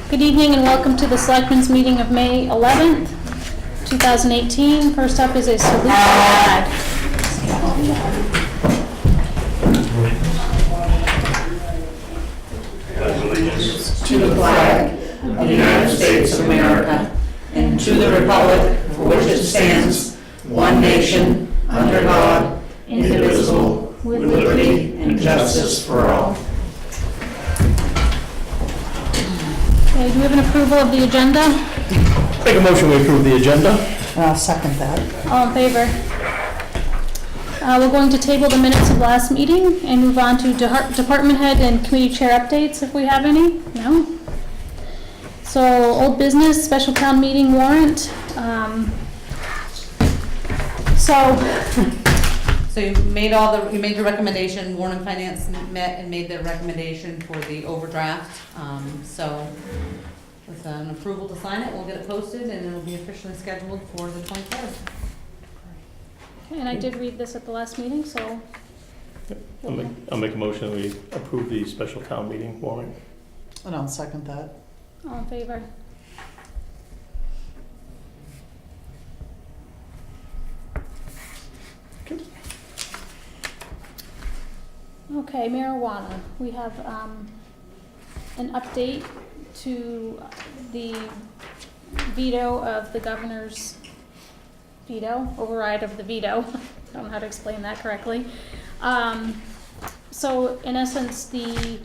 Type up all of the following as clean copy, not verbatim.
Good evening and welcome to the Selectmen's meeting of May 11th, 2018. First up is a salute to the flag. To the flag of the United States of America and to the republic for which it stands, one nation, under God, indivisible, with liberty and justice for all. Okay, do we have an approval of the agenda? Make a motion we approve the agenda. I'll second that. All in favor? We're going to table the minutes of last meeting and move on to department head and committee chair updates if we have any. No? So old business, special town meeting warrant. So you made the recommendation, Warren and Finance met and made the recommendation for the overdraft. So with an approval to sign it, we'll get it posted and it'll be officially scheduled for the 23rd. Okay, and I did read this at the last meeting, so. I'll make a motion we approve the special town meeting warrant. And I'll second that. All in favor? Okay, marijuana. We have an update to the veto of the governor's override of the veto. I don't know how to explain that correctly. So in essence, the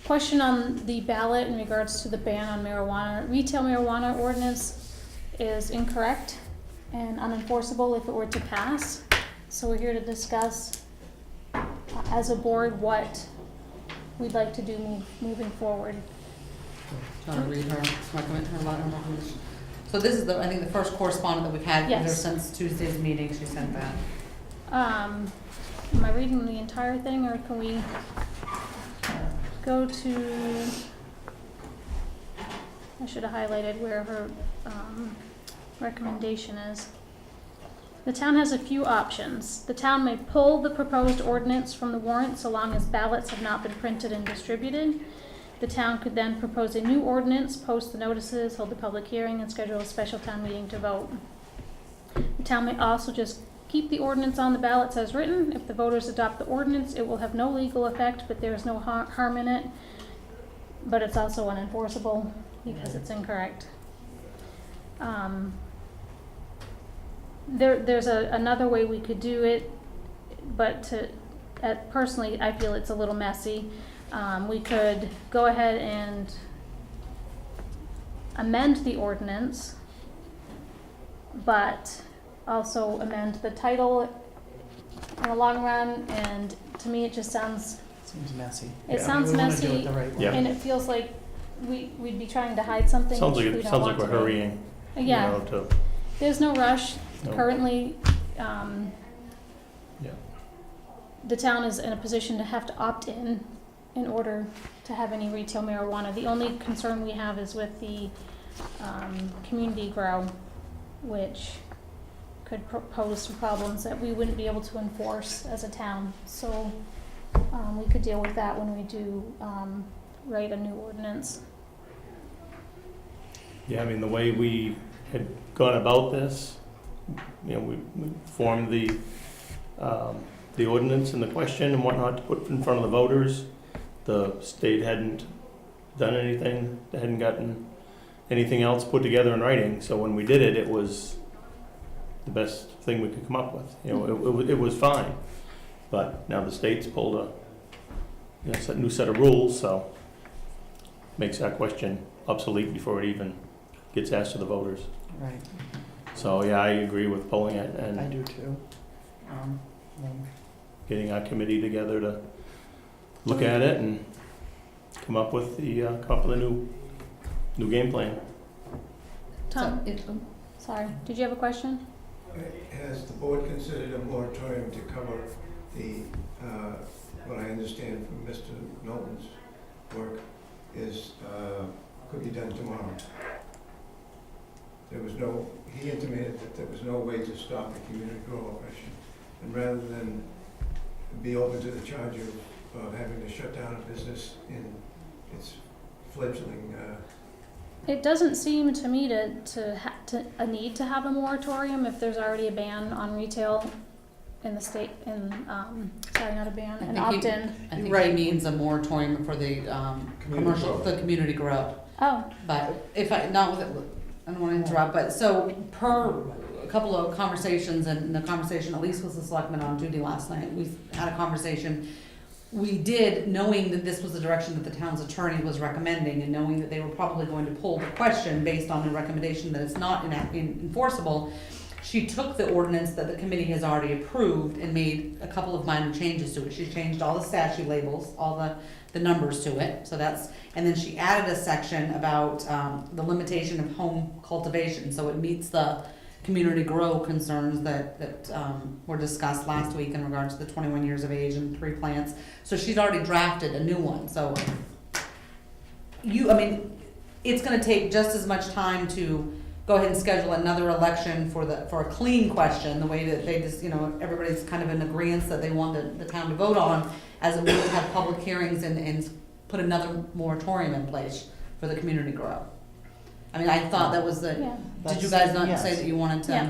question on the ballot in regards to the ban on marijuana, retail marijuana ordinance is incorrect and unenforceable if it were to pass. So we're here to discuss as a board what we'd like to do moving forward. Do you want to read her recommendation? So this is I think the first correspondence that we've had with her Yes. since Tuesday's meeting. She sent that. Am I reading the entire thing, or can we go to, I should have highlighted where her recommendation is. The town has a few options. The town may pull the proposed ordinance from the warrant so long as ballots have not been printed and distributed. The town could then propose a new ordinance, post the notices, hold a public hearing, and schedule a special town meeting to vote. The town may also just keep the ordinance on the ballots as written. If the voters adopt the ordinance, it will have no legal effect, but there is no harm in it. But it's also unenforceable because it's incorrect. There's another way we could do it, but personally, I feel it's a little messy. We could go ahead and amend the ordinance, but also amend the title in the long run, and to me it just sounds... Seems messy. It sounds We wanna do messy, it the right way. Yeah. and it feels like we'd be trying to hide something. Sounds like which we it don't sounds like want we're to be. hurrying. Yeah, You know, there's no rush. No. Currently, Yeah. the town is in a position to have to opt in order to have any retail marijuana. The only concern we have is with the community grow, which could pose some problems that we wouldn't be able to enforce as a town. So we could deal with that when we do write a new ordinance. Yeah, I mean, the way we had gone about this, you know, we formed the ordinance and the question and whatnot to put in front of the voters. The state hadn't done anything, they hadn't gotten anything else put together in writing. So when we did it, it was the best thing we could come up with. You know, it was fine. But now the state's pulled a new set of rules, so makes that question obsolete before it even gets asked to the voters. Right, So yeah, I agree with pulling it I and do too. getting our committee together to look at it and come up with a new game plan. Tom, So sorry, did you have a question? Has the board considered a moratorium to cover the, what I understand from Mr. Knowlton's work is, could be done tomorrow? He intimated that there was no way to stop the community grow operation. And rather than be open to the charge of having to shut down a business in its fledgling It doesn't seem to me to a need to have a moratorium if there's already a ban on retail in the state, sorry, not a ban, an opt-in. I think he Right. means a moratorium for the, commercial, the community grow. Oh, But if I, not with, I don't wanna interrupt, but so per a couple of conversations, and the conversation, at least was the selectman on duty last night, we had a conversation. We did, knowing that this was the direction that the town's attorney was recommending, and knowing that they were probably going to pull the question based on the recommendation that it's not enforceable, she took the ordinance that the committee has already approved and made a couple of minor changes to it. She changed all the statute labels, all the numbers to it, so that's, and then she added a section about, the limitation of home cultivation, so it meets the community grow concerns that were discussed last week in regards to the 21 years of age and 3 plants. So she's already drafted a new one, so it's gonna take just as much time to go ahead and schedule another election for a clean question, the way that they just, everybody's kind of in agreement that they want the town to vote on, as it would to have public hearings and put another moratorium in place for the community grow. I thought that was yeah, did you guys not Yes. say that you wanted to? Yeah.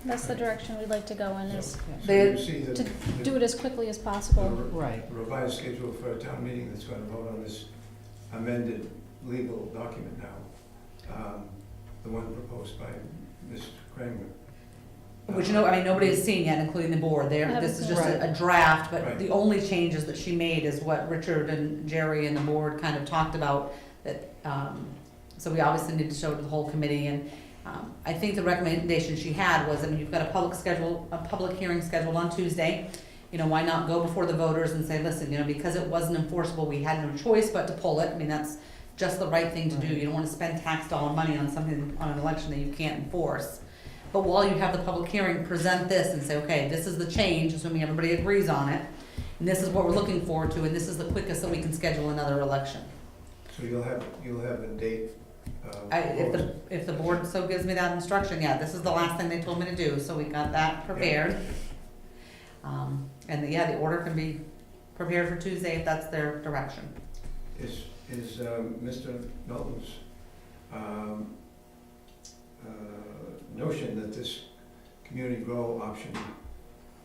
That's the direction we'd like to go in, is So They- you see that to the- do it as quickly as the possible. Right. revised schedule for a town meeting that's gonna vote on this amended legal document now, the one proposed by Mr. Kramer. Which, nobody has seen yet, including the board. This is just a draft, but Right. the only changes that she made is what Richard and Jerry and the board kind of talked about, that, so we obviously need to show it to the whole committee, and, I think the recommendation she had was, you've got a public hearing scheduled on Tuesday. Why not go before the voters and say, listen, because it wasn't enforceable, we had no choice but to pull it. That's just the right thing to do. You don't wanna spend tax dollar money on something, on an election that you can't enforce. But while you have the public hearing, present this and say, okay, this is the change, assuming everybody agrees on it, and this is what we're looking forward to, and this is the quickest that we can schedule another election. So you'll have a date, If the board so gives me that instruction, yeah, this is the last thing they told me to do, so we got that prepared. And the order can be prepared for Tuesday if that's their direction. is Mr. Knowlton's notion that this community grow option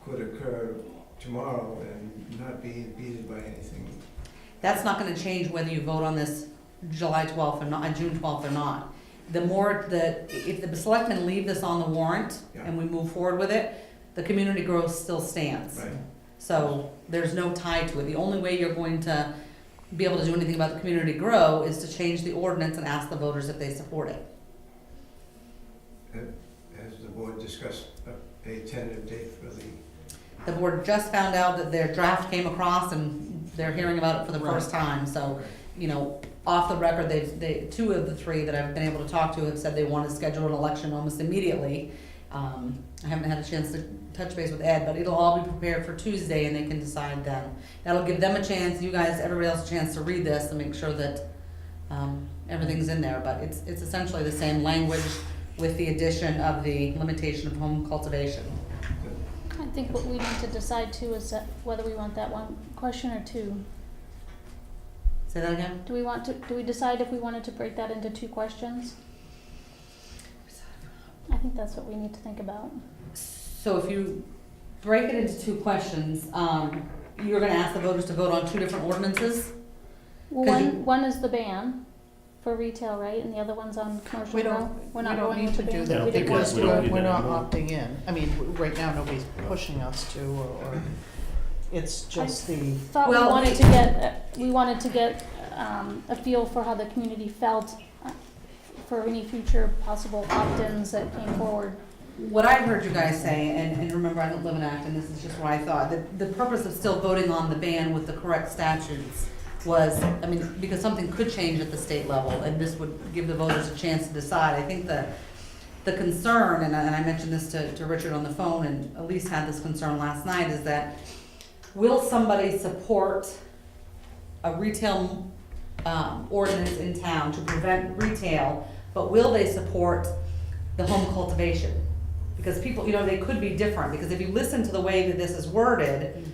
could occur tomorrow and not be impeded by anything. That's not gonna change whether you vote on this July 12th or not, June 12th or not. If the selectmen leave this on the warrant and we move forward with it, the community growth still stands. Right. So there's no tie to it. The only way you're going to be able to do anything about the community grow is to change the ordinance and ask the voters if they support it. Has the board discussed a tentative date for the? The board just found out that their draft came across and they're hearing about it for the first time, so, off the record, they 2 of the 3 that I've been able to talk to have said they want to schedule an election almost immediately. I haven't had a chance to touch base with Ed, but it'll all be prepared for Tuesday and they can decide then. That'll give them a chance, you guys, everybody else a chance to read this and make sure that, everything's in there, but it's essentially the same language with the addition of the limitation of home cultivation. I think what we need to decide too is that whether we want that one question or 2. Say that again? Do we decide if we wanted to break that into 2 questions? I think that's what we need to think about. So if you break it into 2 questions, you're gonna ask the voters to vote on 2 different ordinances? Well, 'Cause one is the ban for retail, right, and the other one's on commercial grow? We're not going need into to do ban? Yeah, that We didn't because we don't need we're that not anymore. opting in. Right now, nobody's pushing us to, or it's just the, Thought Well, we wanted to get a feel for how the community felt for any future possible opt-ins that came forward. What I've heard you guys say, and remember, I don't live in Acton, this is just what I thought, that the purpose of still voting on the ban with the correct statutes was, because something could change at the state level, and this would give the voters a chance to decide. I think the concern, and I mentioned this to Richard on the phone, and Elise had this concern last night, is that will somebody support a retail ordinance in town to prevent retail, but will they support the home cultivation? Because people, they could be different, because if you listen to the way that this is worded,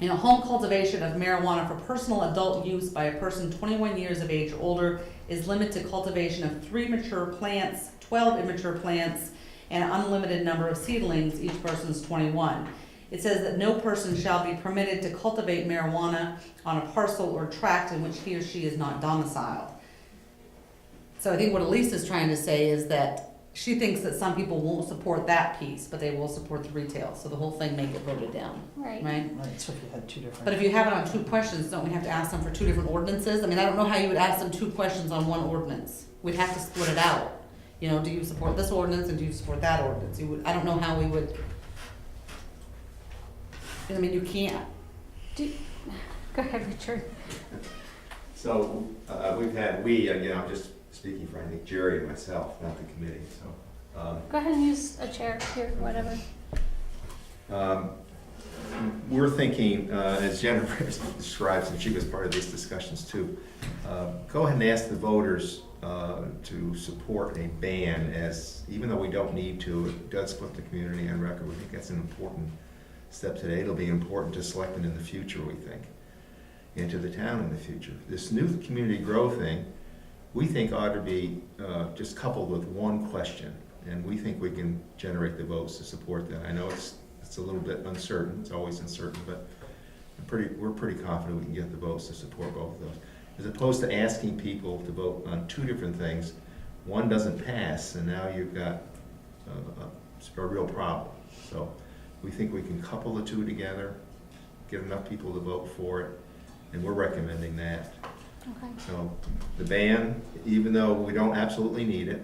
home cultivation of marijuana for personal adult use by a person 21 years of age or older is limited to cultivation of 3 mature plants, 12 immature plants, and an unlimited number of seedlings, each person is 21. It says that no person shall be permitted to cultivate marijuana on a parcel or tract in which he or she is not domiciled. So I think what Elise is trying to say is that she thinks that some people won't support that piece, but they will support the retail, so the whole thing may get voted down, Right. right? Right, so if you had 2 different. But if you have it on 2 questions, don't we have to ask them for 2 different ordinances? I mean, I don't know how you would ask them 2 questions on 1 ordinance. We'd have to split it out. You know, do you support this ordinance and do you support that ordinance? I don't know how we would. I mean, you can't. Go ahead, Richard. So, I'm just speaking for, I think, Jerry and myself, not the committee, so. Go ahead and use a chair here, whatever. We're thinking, as Jennifer describes, and she was part of these discussions too, go ahead and ask the voters to support a ban, as, even though we don't need to, it does put the community on record. We think that's an important step today. It'll be important to Selectmen in the future, we think, and to the town in the future. This new community growth thing, we think ought to be just coupled with 1 question, and we think we can generate the votes to support that. I know it's a little bit uncertain, it's always uncertain, but we're pretty confident we can get the votes to support both of those. As opposed to asking people to vote on 2 different things, one doesn't pass, and now you've got a real problem. So we think we can couple the 2 together, get enough people to vote for it, and we're recommending that. Okay. So the ban, even though we don't absolutely need it,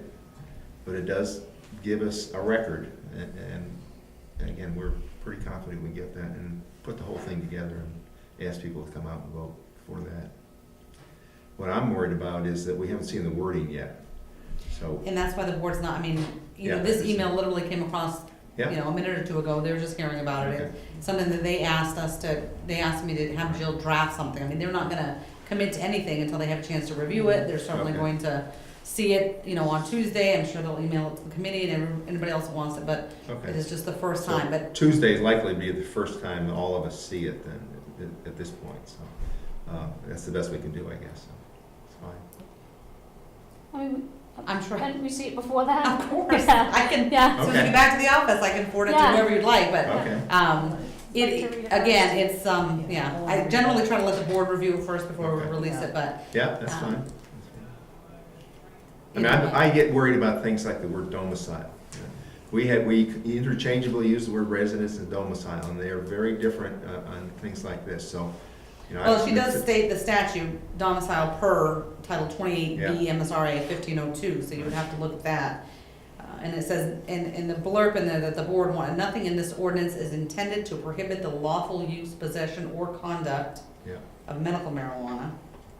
but it does give us a record, and again, we're pretty confident we get that and put the whole thing together and ask people to come out and vote for that. What I'm worried about is that we haven't seen the wording yet, so. And that's why the board's not, I mean, Yeah, this it's- email literally came across, Yeah. a minute or 2 ago. They were just hearing about it. Okay. It's something that they asked me to have Jill draft something. I mean, they're not gonna commit to anything until they have a chance to review it. They're certainly Okay. going to see it, on Tuesday. I'm sure they'll email it to the committee and anybody else that wants it, but it Okay. is just the first So time, but. Tuesday is likely to be the first time all of us see it then, at this point, so, that's the best we can do, I guess, so, it's fine. I mean, I'm sure. Can we see it before that? Of course, Yeah. I can, Yeah. as soon as we get back to the office, I can forward it to Yeah. whoever you'd like, but, Okay, Like to read it again, it's, I generally try to let the board review it first before we Okay. release it, but. yeah, that's Um, fine. I mean, I get worried about things like the word domicile. We interchangeably use the word residence and domicile, and they are very different on things like this, so, Well, she does state the statute domicile per Title 28B Yeah. MSRA 1502, so you would have to look at that. And it says, in the blurb in there, that the board wanted, nothing in this ordinance is intended to prohibit the lawful use, possession, or conduct Yeah. of medical marijuana.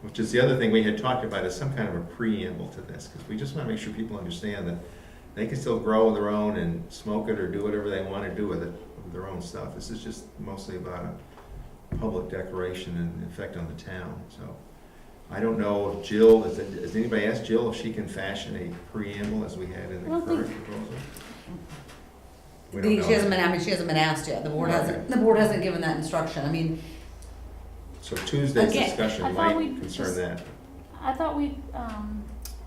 Which is the other thing we had talked about, is some kind of a preamble to this, because we just want to make sure people understand that they can still grow their own and smoke it or do whatever they want to do with it, with their own stuff. This is just mostly about a public declaration and effect on the town, so. I don't know if Jill, has anybody asked Jill if she can fashion a preamble as we had in the I don't think- current proposal? We don't know. She hasn't been asked yet, the board hasn't given that instruction, I mean, So Tuesday's Again, discussion I thought might we concern just- that. I thought we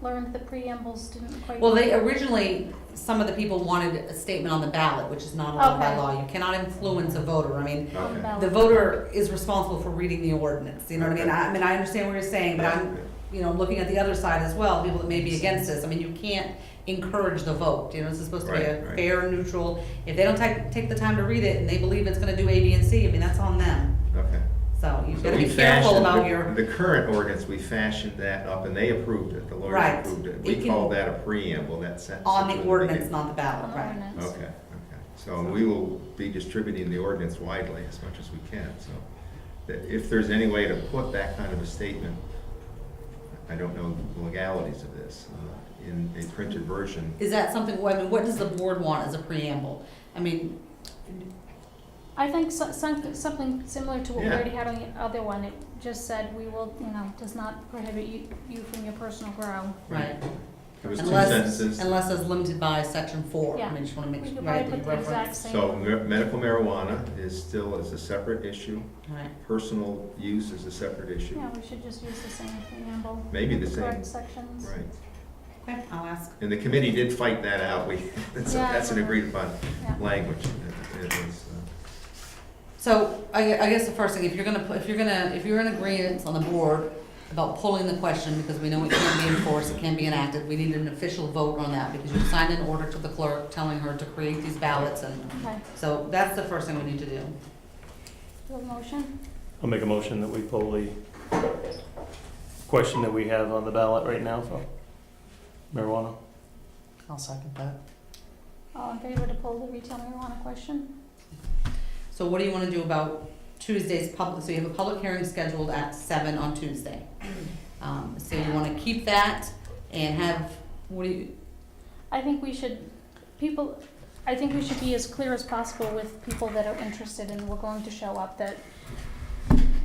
learned that preambles didn't quite. well, they originally, some of the people wanted a statement on the ballot, which is not allowed by Okay. law, you cannot influence a voter, I mean, On the Okay. ballot. the voter is responsible for reading the ordinance, you know what I mean? Okay. I mean, I understand what you're saying, but I'm, looking at the other side as well, people that may be against this, I mean, you can't encourage the vote, this is supposed to be a Right, right. fair, neutral, if they don't take the time to read it and they believe it's gonna do A, B, and C, I mean, that's on them. Okay. So you've So gotta we be careful fashioned about the- your, The current ordinance, we fashioned that up and they approved it, the lawyers Right. approved it. It We can- call that a preamble, that sentence. on at the the ordinance, beginning. not the ballot, On the right? ordinance. Okay, okay. So we will be distributing the ordinance widely as much as we can, so. That if there's any way to put that kind of a statement, I don't know the legalities of this, in a printed version. Is that something, what does the board want as a preamble? I mean, I think something similar to what we Yeah. already had on the other one. It just said, we will, does not prohibit you from your personal grow. right, It was two Unless, sentences. unless it's limited by section 4. Yeah. I mean, just wanna make We sure, could right, probably that put you the exact reference. same. So medical marijuana is still a separate issue. Right. Personal use is a separate issue. Yeah, we should just use the same preamble. Maybe the with same. correct sections. Right. Okay, I'll ask. And the committee did fight that out. That's Yeah, I an remember. agreed upon Yeah. language. It was, So, I guess the first thing, if you're in agreement on the board about pulling the question, because we know it can't be enforced, it can't be enacted, we need an official vote on that, because you signed an order to the clerk telling her to create these ballots, and Okay, so that's the first thing we need to do. do you have a motion? I'll make a motion that we pull the question that we have on the ballot right now for marijuana. I'll second that. All in favor to pull the retail marijuana question? So what do you wanna do about Tuesday's public, so you have a public hearing scheduled at 7 on Tuesday. So you wanna keep that and have, what do you, I think we should be as clear as possible with people that are interested and we're going to show up, that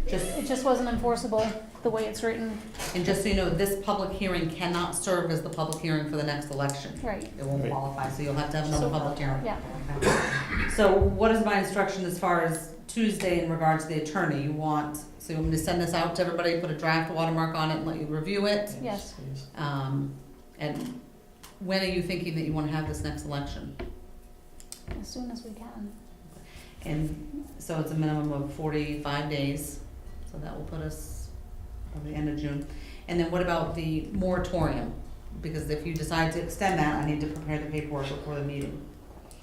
it just wasn't enforceable the way it's written. and just so you know, this public hearing cannot serve as the public hearing for the next election. Right, It won't Right. qualify, so you'll have to have another public hearing. yeah. So what is my instruction as far as Tuesday in regards to the attorney? You want me to send this out to everybody, put a draft watermark on it and let you review it? Yes. Please. And when are you thinking that you wanna have this next election? As soon as we can. And so it's a minimum of 45 days, so that will put us at the end of June. And then what about the moratorium? Because if you decide to extend that, I need to prepare the paperwork before the meeting.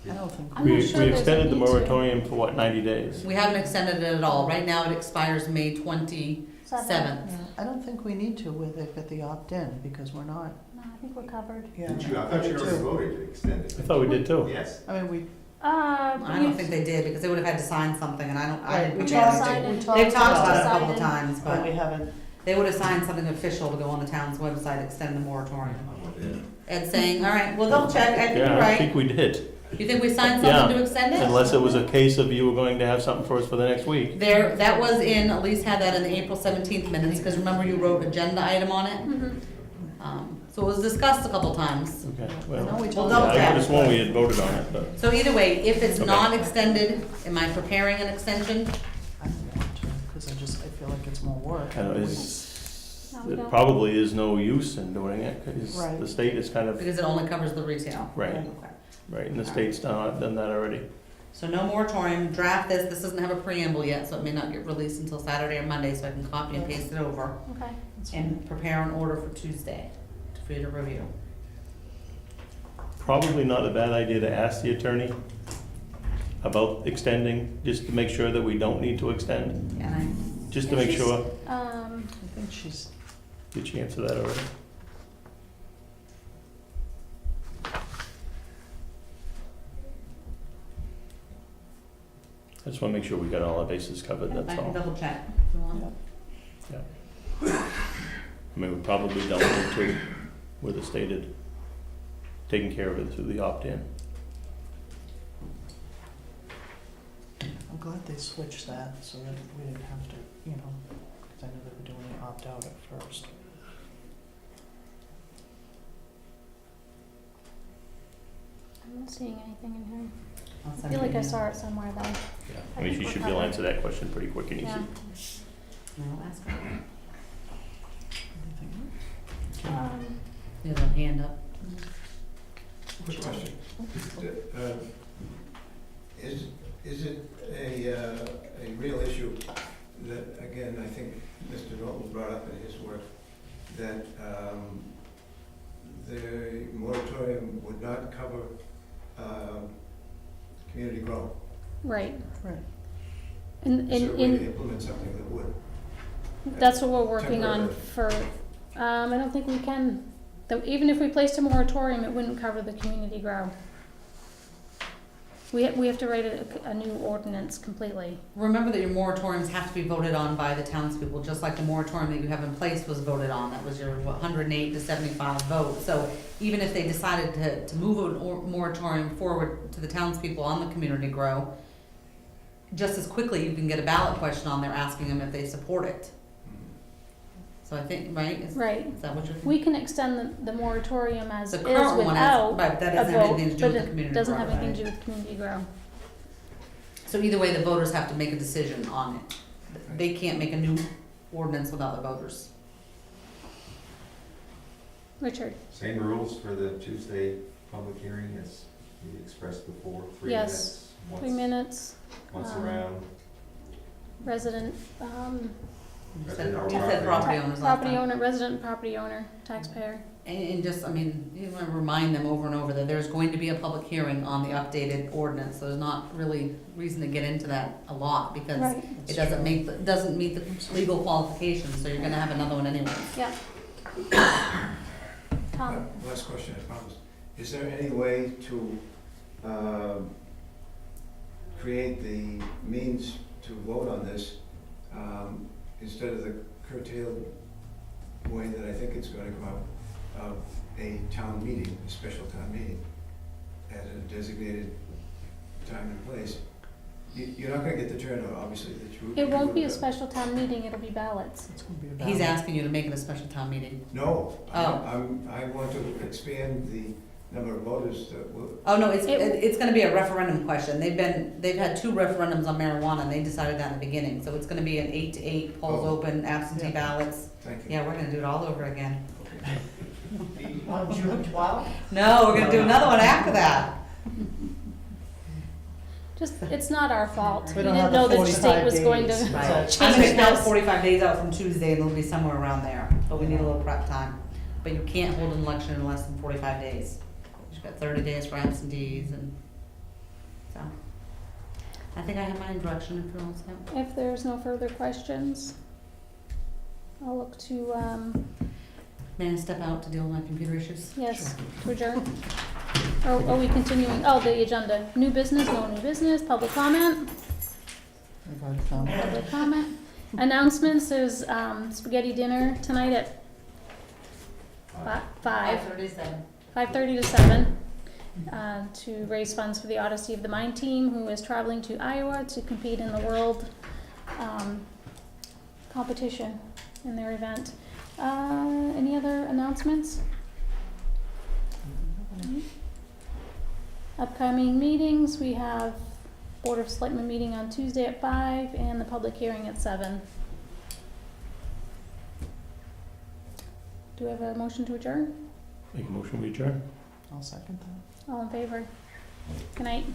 I don't think. I'm We not sure we there's a extended the need to. moratorium for what, 90 days? We haven't extended it at all. Right now, it expires May 27th. Yeah, I don't think we need to with it, with the opt-in, because we're not, No, I think we're covered. yeah. Did you? I thought you Me already too. voted to extend I it. thought we did too. Yes. I mean, we, I don't think they did, because they would have had to sign something, and I right, didn't we did prepare talked, sign anything. it. we They've They've talked about it a Decided. couple of times, but we but haven't, they would have signed something official to go on the town's website, extend the moratorium. Yeah. And saying, all right, well, double check, I think you're Yeah, I right. think we did, You think we signed Yeah. something to extend it? unless it was a case of you were going to have something for us for the next week. There, that was in, Elise had that in the April 17th minutes, because remember you wrote agenda item on it? Mhm. So it was discussed a couple times. Okay, I know well, we We'll talked double about I check. could have sworn we had voted on it, but. So either way, if it's Okay. not extended, am I preparing an extension? I don't want to, because I feel like it's more work. I know, No, we there don't. probably is no use in doing it, because Right. the state is kind of, Because it only covers the retail. right, Okay. right, and the state's done that already. So no moratorium, draft this doesn't have a preamble yet, so it may not get released until Saturday or Monday, so I can copy and paste it over. Okay. And prepare an order for Tuesday for you to review. Probably not a bad idea to ask the attorney about extending, just to make sure that we don't need to extend, And just to If make she's- sure. I think she's, Did she answer that already? I just wanna make sure we got all our bases covered, I that's can all. double check if you want. I mean, we probably don't need to, with the stated, taking care of it through the opt-in. I'm glad they switched that so that we didn't have to, you know, because I know they were doing the opt-out at first. I'm not seeing anything in here. I'll I send feel you like I an saw it somewhere though. I mean, think she we're should be able to covered. answer that question pretty quick and easy. Yeah. email. I'll ask her. Anything You have a hand up. Quick question. Is it a real issue that, again, I think Mr. Norton brought up in his work, that the moratorium would not cover community growth? Right. Right. And, Is there a way and, to implement something that would? that's what we're working on Temporarily. for, I don't think we can, even if we placed a moratorium, it wouldn't cover the community grow. We have to write a new ordinance completely. Remember that your moratoriums have to be voted on by the townspeople, just like the moratorium that you have in place was voted on. That was your 108 to 75 vote. So even if they decided to move a moratorium forward to the townspeople on the community grow, just as quickly you can get a ballot question on there asking them if they support it. So I think, right, is Right. that what you're thinking? We can extend the moratorium as The is current one without is, but that a doesn't have vote, anything to do but with the it community. doesn't have growth. anything to do with community grow. So either way, the voters have to make a decision on it. They can't make a new ordinance without the voters. Richard? Same rules for the Tuesday public hearing as we expressed before, 3 Yes. minutes. 3 minutes, Once um, around. resident, You Resident or said property owners last property time. owner, resident property owner, taxpayer. And just, I mean, you want to remind them over and over that there's going to be a public hearing on the updated ordinance. There's not really reason to get into that a lot because Right, it doesn't meet the legal qualifications, so you're gonna have another one anyway. yeah. Tom? Last question, I promise. Is there any way to create the means to vote on this instead of the curtailed way that I think it's going to come up, of a town meeting, a special town meeting, at a designated time and place? You're not going to get the turnout, obviously, that you. It won't be a would- special town meeting, it'll be ballots. He's asking you to make it a special town meeting. No, Oh. I want to expand the number of voters that will. Oh, no, It- it's gonna be a referendum question. They've had 2 referendums on marijuana and they decided that in the beginning. So it's gonna be an 8 to 8, polls Oh. open, absentee ballots. Thank you. Yeah, we're gonna do it all over again. On June 12th? No, we're gonna do another one after that. Just, it's not our fault. We We don't didn't have the know that the 45 state was going days. to Right. I'm change gonna count this. 45 days out from Tuesday and it'll be somewhere around there, but we need a little prep time. But you can't hold an election in less than 45 days. You've got 30 days for absentees and, so. I think I have my introduction if you're all set. If there's no further questions, I'll look to, May I step out to deal with my computer issues? yes, to adjourn. Or are we continuing? Oh, the agenda. New business, no new business, public comment, public comment. Announcements is spaghetti dinner tonight at 5:30 to 7, to raise funds for the Odyssey of the Mind team, who is traveling to Iowa to compete in the world competition in their event. Any other announcements? Upcoming meetings, we have Board of Selectmen meeting on Tuesday at 5 and the public hearing at 7. Do we have a motion to adjourn? Make a motion, we adjourn. I'll second that. All in favor? Good night.